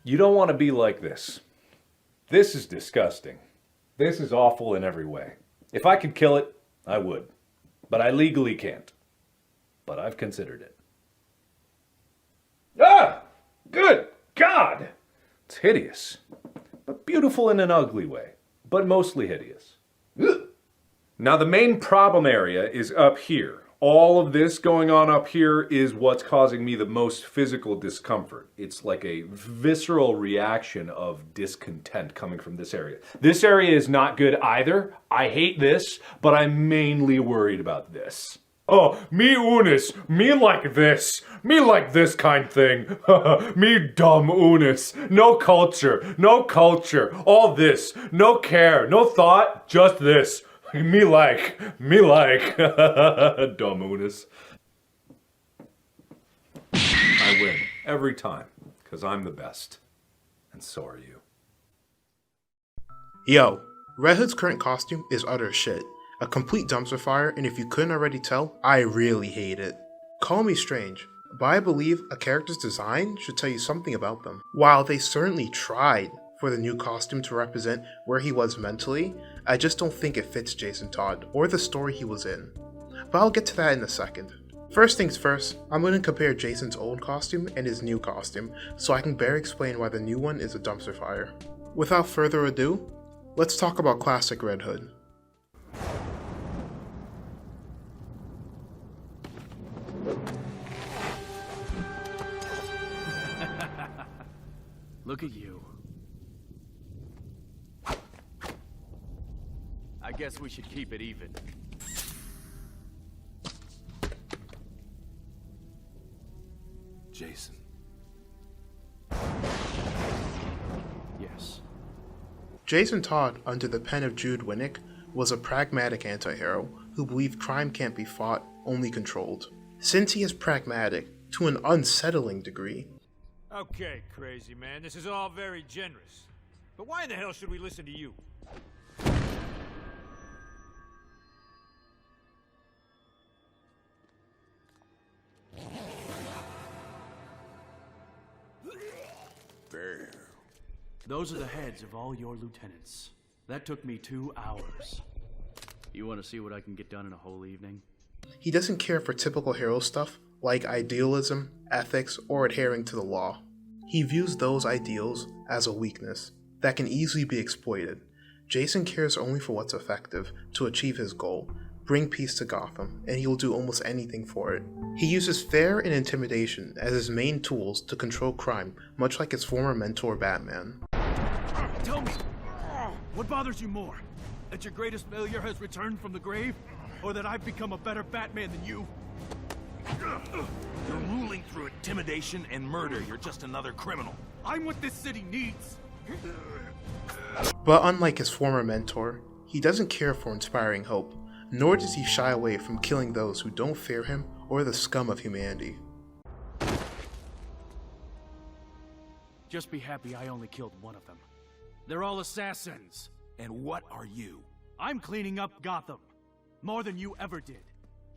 You don't want to be like this. This is disgusting. This is awful in every way. If I could kill it, I would. But I legally can't. But I've considered it. Ah! Good God! It's hideous. But beautiful in an ugly way. But mostly hideous. Ugh. Now the main problem area is up here. All of this going on up here is what's causing me the most physical discomfort. It's like a visceral reaction of discontent coming from this area. This area is not good either. I hate this, but I'm mainly worried about this. Oh, me unis, me like this kind thing. Me dumb unis, no culture, all this, no care, no thought, just this. Me like, dumb unis. I win, every time, because I'm the best. And so are you. Yo, Redhood's current costume is utter shit. A complete dumpster fire, and if you couldn't already tell, I really hate it. Call me strange, but I believe a character's design should tell you something about them. While they certainly tried for the new costume to represent where he was mentally, I just don't think it fits Jason Todd or the story he was in. But I'll get to that in a second. First things first, I'm going to compare Jason's old costume and his new costume so I can better explain why the new one is a dumpster fire. Without further ado, let's talk about classic Red Hood. Look at you. I guess we should keep it even. Jason. Yes. Jason Todd, under the pen of Jude Winnick, was a pragmatic anti-hero who believed crime can't be fought, only controlled. Since he is pragmatic to an unsettling degree, Okay, crazy man, this is all very generous. But why in the hell should we listen to you? Those are the heads of all your lieutenants. That took me 2 hours. You want to see what I can get done in a whole evening? he doesn't care for typical hero stuff like idealism, ethics, or adhering to the law. He views those ideals as a weakness that can easily be exploited. Jason cares only for what's effective to achieve his goal, bring peace to Gotham, and he will do almost anything for it. He uses fear and intimidation as his main tools to control crime, much like his former mentor Batman. Tell me, what bothers you more? That your greatest failure has returned from the grave? Or that I've become a better Batman than you? You're ruling through intimidation and murder. You're just another criminal. I'm what this city needs! But unlike his former mentor, he doesn't care for inspiring hope, nor does he shy away from killing those who don't fear him or the scum of humanity. Just be happy I only killed one of them. They're all assassins. And what are you? I'm cleaning up Gotham. More than you ever did.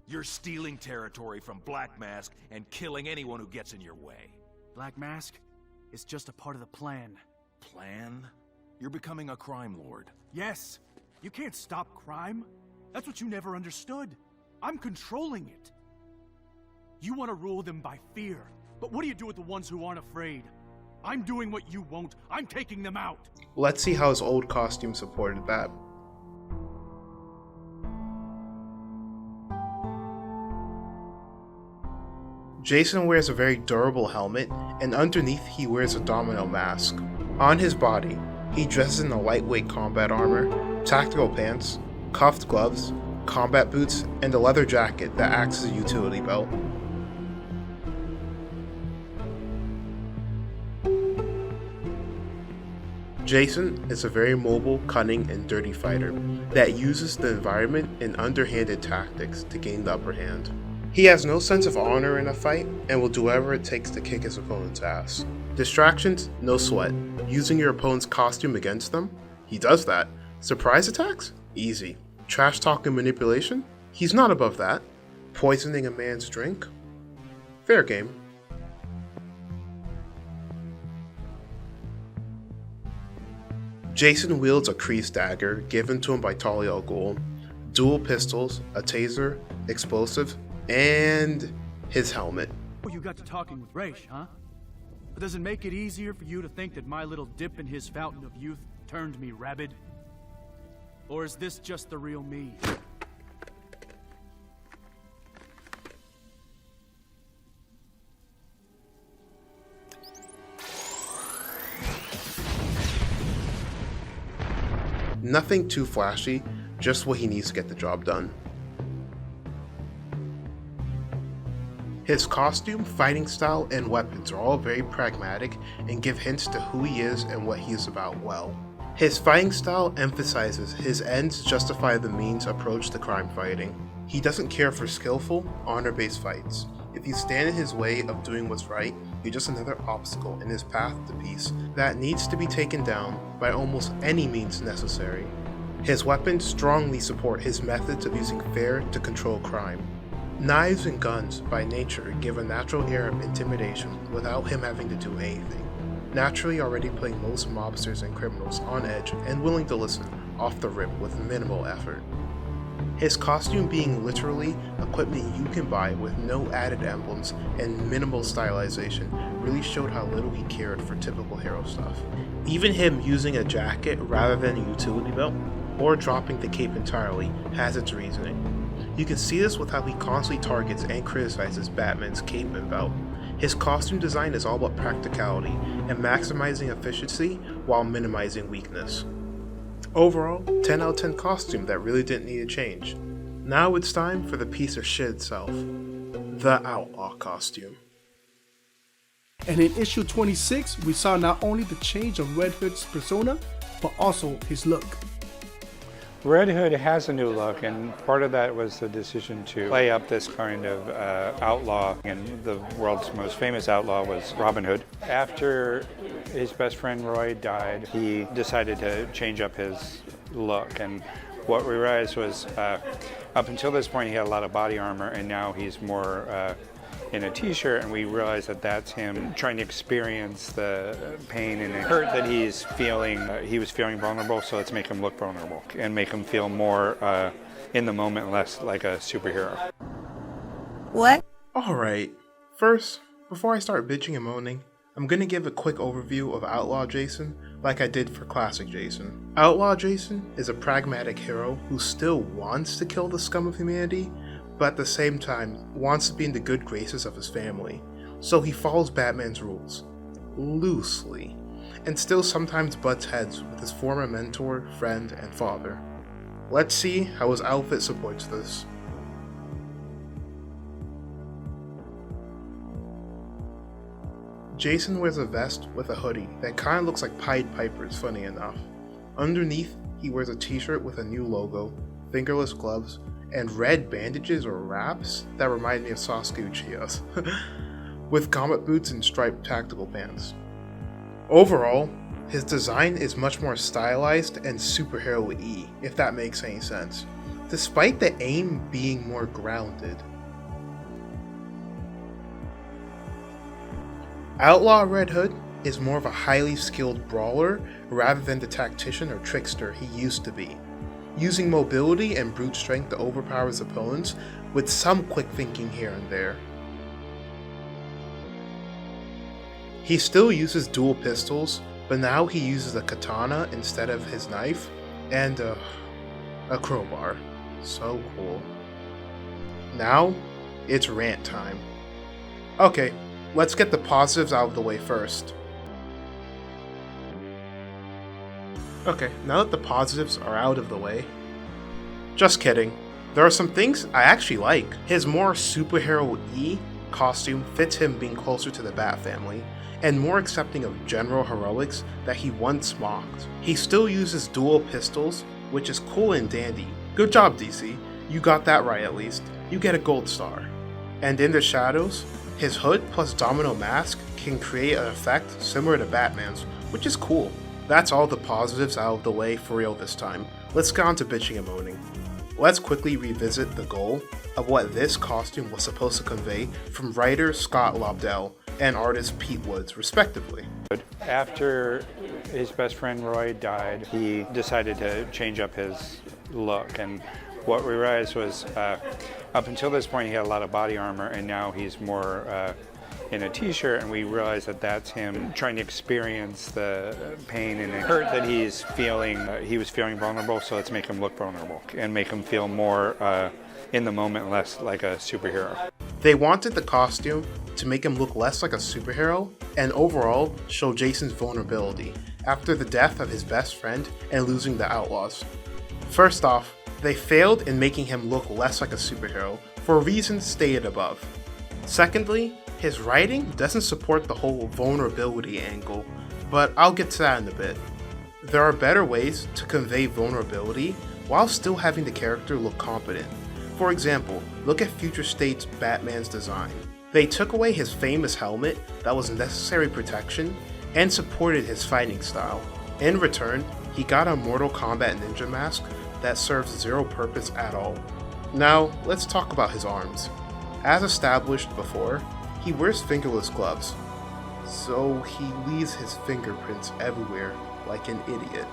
You're stealing territory from Black Mask and killing anyone who gets in your way. Black Mask is just a part of the plan. Plan? You're becoming a crime lord. Yes, you can't stop crime. That's what you never understood. I'm controlling it. You want to rule them by fear, but what do you do with the ones who aren't afraid? I'm doing what you won't. I'm taking them out. Let's see how his old costume supported that. Jason wears a very durable helmet, and underneath he wears a domino mask. On his body, he dresses in a lightweight combat armor, tactical pants, cuffed gloves, combat boots, and a leather jacket that acts as a utility belt. Jason is a very mobile, cunning, and dirty fighter that uses the environment and underhanded tactics to gain the upper hand. He has no sense of honor in a fight and will do whatever it takes to kick his opponent's ass. Distractions? No sweat. Using your opponent's costume against them? He does that. Surprise attacks? Easy. Trash talk and manipulation? He's not above that. Poisoning a man's drink? Fair game. Jason wields a crease dagger given to him by Talia al Ghul, dual pistols, a taser, explosive, and his helmet. You got to talking with Raish, huh? But does it make it easier for you to think that my little dip in his fountain of youth turned me rabid? Or is this just the real me? Nothing too flashy, just what he needs to get the job done. His costume, fighting style, and weapons are all very pragmatic and give hints to who he is and what he is about well. His fighting style emphasizes his ends justify the means approach to crime fighting. He doesn't care for skillful, honor-based fights. If you stand in his way of doing what's right, you're just another obstacle in his path to peace that needs to be taken down by almost any means necessary. His weapons strongly support his methods of using fear to control crime. Knives and guns by nature give a natural air of intimidation without him having to do anything, naturally already putting most mobsters and criminals on edge and willing to listen off the rip with minimal effort. His costume being literally equipment you can buy with no added emblems and minimal stylization really showed how little he cared for typical hero stuff. Even him using a jacket rather than a utility belt, or dropping the cape entirely, has its reasoning. You can see this with how he constantly targets and criticizes Batman's cape and belt. His costume design is all about practicality and maximizing efficiency while minimizing weakness. Overall, 10 out of 10 costume that really didn't need a change. Now it's time for the piece of shit itself, the Outlaw costume. And in issue 26, we saw not only the change of Red Hood's persona, but also his look. Red Hood has a new look, and part of that was the decision to play up this kind of outlaw, and the world's most famous outlaw was Robin Hood. After his best friend Roy died, he decided to change up his look, and what we realized was up until this point he had a lot of body armor, and now he's more in a t-shirt, and we realized that that's him trying to experience the pain and hurt that he's feeling. He was feeling vulnerable, so let's make him look vulnerable and make him feel more in the moment, less like a superhero. What? Alright, first, before I start bitching and moaning, I'm gonna give a quick overview of Outlaw Jason like I did for Classic Jason. Outlaw Jason is a pragmatic hero who still wants to kill the scum of humanity, but at the same time wants to be in the good graces of his family, so he follows Batman's rules, loosely, and still sometimes butts heads with his former mentor, friend, and father. Let's see how his outfit supports this. Jason wears a vest with a hoodie that kinda looks like Pied Piper's, funny enough. Underneath, he wears a t-shirt with a new logo, fingerless gloves, and red bandages or wraps that remind me of Sasuke Uchiha's, with combat boots and striped tactical pants. Overall, his design is much more stylized and superhero-y, if that makes any sense, despite the aim being more grounded. Outlaw Red Hood is more of a highly skilled brawler rather than the tactician or trickster he used to be, using mobility and brute strength to overpower his opponents with some quick thinking here and there. He still uses dual pistols, but now he uses a katana instead of his knife, and a crowbar. So cool. Now, it's rant time. Okay, let's get the positives out of the way first. Okay, now that the positives are out of the way, just kidding. There are some things I actually like. His more superhero-y costume fits him being closer to the Bat family, and more accepting of general heroics that he once mocked. He still uses dual pistols, which is cool and dandy. Good job, DC. You got that right at least. You get a gold star. And in the shadows, his hood plus domino mask can create an effect similar to Batman's, which is cool. That's all the positives out of the way for real this time. Let's get on to bitching and moaning. Let's quickly revisit the goal of what this costume was supposed to convey from writer Scott Lobdell and artist Pete Woods, respectively. After his best friend Roy died, he decided to change up his look, and what we realized was up until this point he had a lot of body armor, and now he's more in a t-shirt, and we realized that that's him trying to experience the pain and the hurt that he's feeling. He was feeling vulnerable, so let's make him look vulnerable and make him feel more in the moment, less like a superhero. They wanted the costume to make him look less like a superhero and overall show Jason's vulnerability after the death of his best friend and losing the Outlaws. First off, they failed in making him look less like a superhero for reasons stated above. Secondly, his writing doesn't support the whole vulnerability angle, but I'll get to that in a bit. There are better ways to convey vulnerability while still having the character look competent. For example, look at Future State's Batman's design. They took away his famous helmet that was necessary protection and supported his fighting style. In return, he got a Mortal Kombat ninja mask that serves zero purpose at all. Now, let's talk about his arms. As established before, he wears fingerless gloves, so he leaves his fingerprints everywhere like an idiot.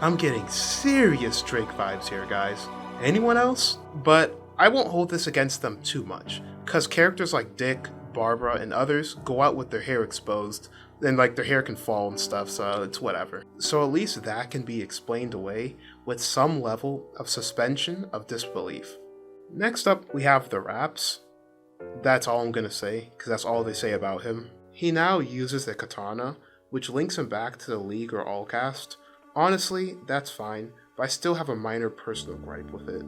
I'm getting serious Drake vibes here, guys. Anyone else? But I won't hold this against them too much, cause characters like Dick, Barbara, and others go out with their hair exposed, and like their hair can fall and stuff, so it's whatever. So at least that can be explained away with some level of suspension of disbelief. Next up, we have the raps. That's all I'm gonna say, because that's all they say about him. He now uses the katana, which links him back to the League or Allcast. Honestly, that's fine, but I still have a minor personal gripe with it.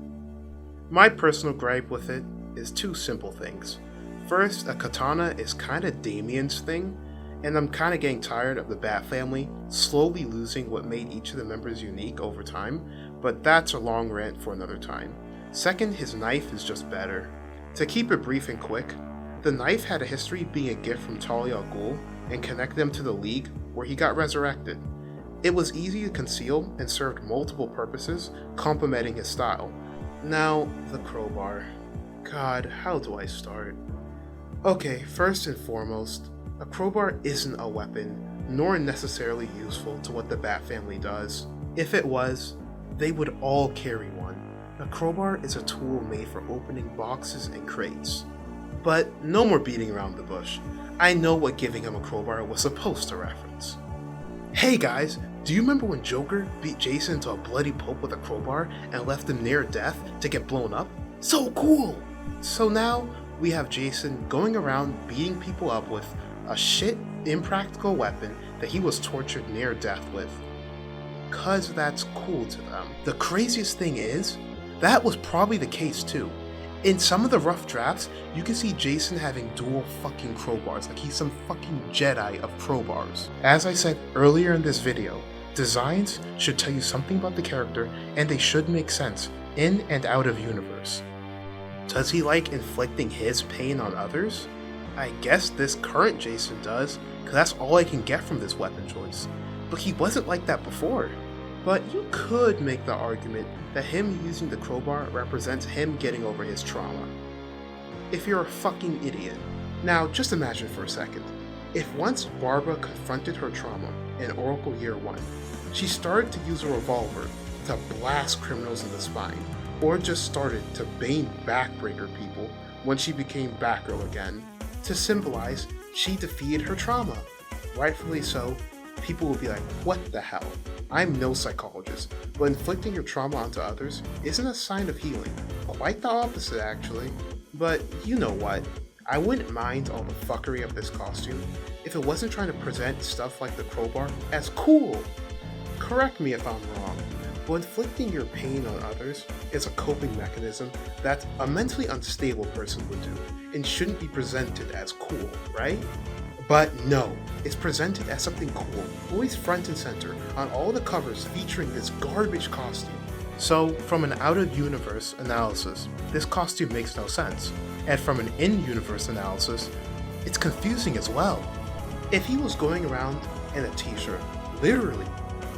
My personal gripe with it is two simple things. First, a katana is kinda Damien's thing, and I'm kinda getting tired of the Bat family slowly losing what made each of the members unique over time, but that's a long rant for another time. Second, his knife is just better. To keep it brief and quick, the knife had a history being a gift from Talia al Ghul and connected him to the League, where he got resurrected. It was easy to conceal and served multiple purposes, complementing his style. Now, the crowbar. God, how do I start? Okay, first and foremost, a crowbar isn't a weapon, nor necessarily useful to what the Bat family does. If it was, they would all carry one. A crowbar is a tool made for opening boxes and crates. But no more beating around the bush. I know what giving him a crowbar was supposed to reference. Hey guys, do you remember when Joker beat Jason into a bloody pulp with a crowbar and left him near death to get blown up? So cool! So now we have Jason going around beating people up with a shit impractical weapon that he was tortured near death with. Cause that's cool to them. The craziest thing is, that was probably the case too. In some of the rough drafts, you can see Jason having dual fucking crowbars, like he's some fucking Jedi of crowbars. As I said earlier in this video, designs should tell you something about the character and they should make sense in and out of universe. Does he like inflicting his pain on others? I guess this current Jason does, cause that's all I can get from this weapon choice. But he wasn't like that before. But you could make the argument that him using the crowbar represents him getting over his trauma. If you're a fucking idiot. Now, just imagine for a second. If once Barbara confronted her trauma in Oracle Year 1, she started to use a revolver to blast criminals in the spine, or just started to Bane backbreaker people when she became Batgirl again, to symbolize she defeated her trauma. Rightfully so, people will be like, what the hell? I'm no psychologist, but inflicting your trauma onto others isn't a sign of healing. Quite the opposite, actually. But you know what? I wouldn't mind all the fuckery of this costume if it wasn't trying to present stuff like the crowbar as cool. Correct me if I'm wrong, but inflicting your pain on others is a coping mechanism that a mentally unstable person would do and shouldn't be presented as cool, right? But no, it's presented as something cool, always front and center on all the covers featuring this garbage costume. So, from an out-of-universe analysis, this costume makes no sense. And from an in-universe analysis, it's confusing as well. If he was going around in a t-shirt, literally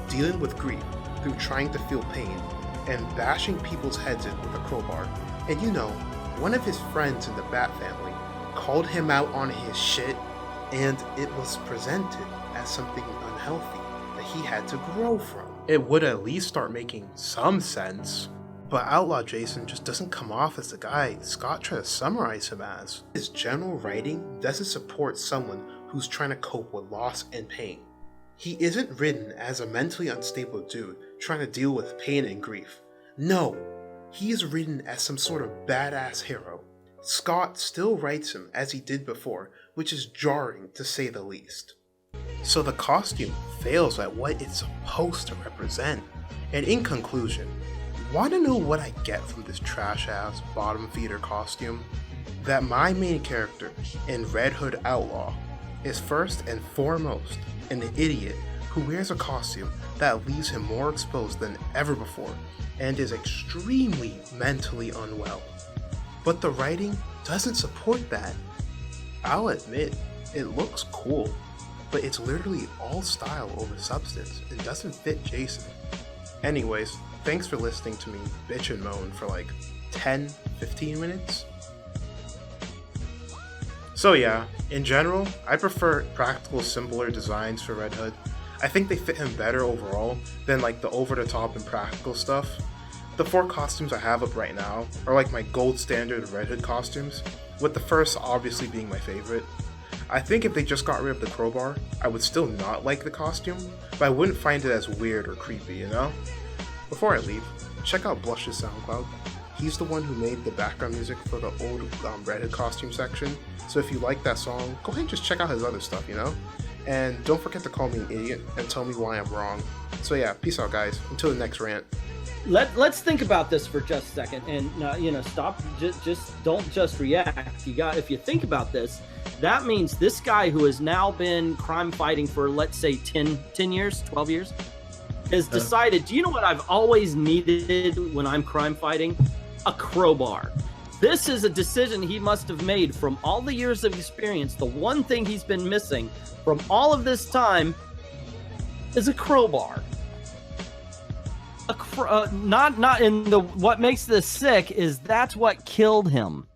dealing with grief through trying to feel pain, and bashing people's heads in with a crowbar, and you know, one of his friends in the Bat family called him out on his shit, and it was presented as something unhealthy that he had to grow from. It would at least start making some sense. But Outlaw Jason just doesn't come off as the guy Scott tried to summarize him as. His general writing doesn't support someone who's trying to cope with loss and pain. He isn't written as a mentally unstable dude trying to deal with pain and grief. No, he is written as some sort of badass hero. Scott still writes him as he did before, which is jarring to say the least. So the costume fails at what it's supposed to represent. And in conclusion, want to know what I get from this trash-ass bottom feeder costume? That my main character in Redhood Outlaw is first and foremost an idiot who wears a costume that leaves him more exposed than ever before and is extremely mentally unwell. But the writing doesn't support that. I'll admit, it looks cool, but it's literally all style over substance and doesn't fit Jason. Anyways, thanks for listening to me bitch and moan for like 10-15 minutes. So yeah, in general, I prefer practical, simpler designs for Red Hood. I think they fit him better overall than like the over-the-top and practical stuff. The 4 costumes I have up right now are like my gold standard Red Hood costumes, with the first obviously being my favorite. I think if they just got rid of the crowbar, I would still not like the costume, but I wouldn't find it as weird or creepy, you know? Before I leave, check out Blush's SoundCloud. He's the one who made the background music for the old Red Hood costume section, so if you like that song, go ahead and just check out his other stuff, you know? And don't forget to call me an idiot and tell me why I'm wrong. So yeah, peace out guys, until the next rant. Let's think about this for just a second, and stop. Just don't just react. If you think about this, that means this guy who has now been crime fighting for, let's say, 10 years, 12 years, has decided, do you know what I've always needed when I'm crime fighting? A crowbar. This is a decision he must have made from all the years of experience. The one thing he's been missing from all of this time is a crowbar. Not in the. What makes this sick is that's what killed him.